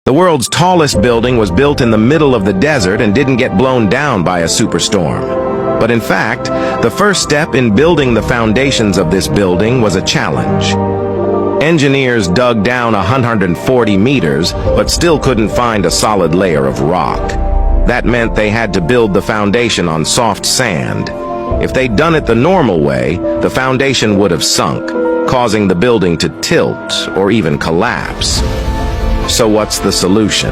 The world's tallest building was built in the middle of the desert and didn't get blown down by a superstorm. But in fact, the first step in building the foundations of this building was a challenge. Engineers dug down 140 meters, but still couldn't find a solid layer of rock. That meant they had to build the foundation on soft sand. If they'd done it the normal way, the foundation would have sunk, causing the building to tilt or even collapse. So what's the solution?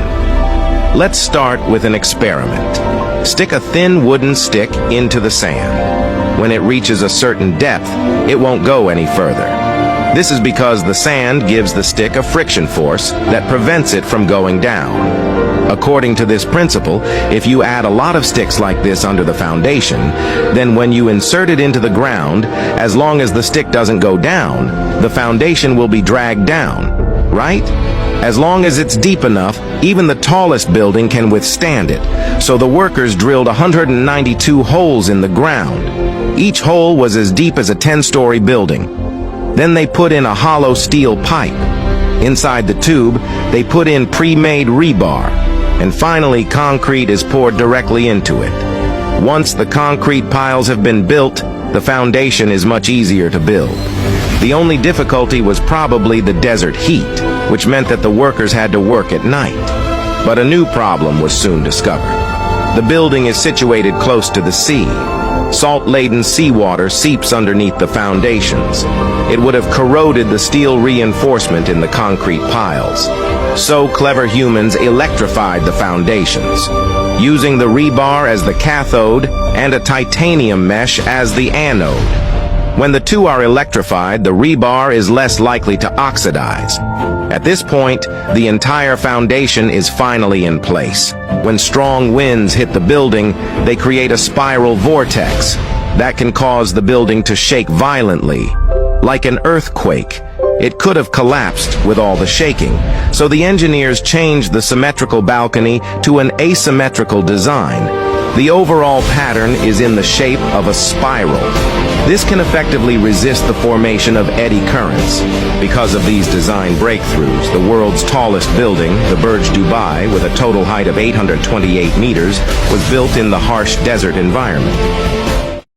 Let's start with an experiment. Stick a thin wooden stick into the sand. When it reaches a certain depth, it won't go any further. This is because the sand gives the stick a friction force that prevents it from going down. According to this principle, if you add a lot of sticks like this under the foundation, then when you insert it into the ground, as long as the stick doesn't go down, the foundation will be dragged down, right? As long as it's deep enough, even the tallest building can withstand it. So the workers drilled 192 holes in the ground. Each hole was as deep as a 10-story building. Then they put in a hollow steel pipe. Inside the tube, they put in pre-made rebar. And finally, concrete is poured directly into it. Once the concrete piles have been built, the foundation is much easier to build. The only difficulty was probably the desert heat, which meant that the workers had to work at night. But a new problem was soon discovered. The building is situated close to the sea. Salt-laden seawater seeps underneath the foundations. It would have corroded the steel reinforcement in the concrete piles. So clever humans electrified the foundations, using the rebar as the cathode and a titanium mesh as the anode. When the two are electrified, the rebar is less likely to oxidize. At this point, the entire foundation is finally in place. When strong winds hit the building, they create a spiral vortex that can cause the building to shake violently. Like an earthquake, it could have collapsed with all the shaking. So the engineers changed the symmetrical balcony to an asymmetrical design. The overall pattern is in the shape of a spiral. This can effectively resist the formation of eddy currents. Because of these design breakthroughs, the world's tallest building, the Burj Dubai, with a total height of 828 meters, was built in the harsh desert environment.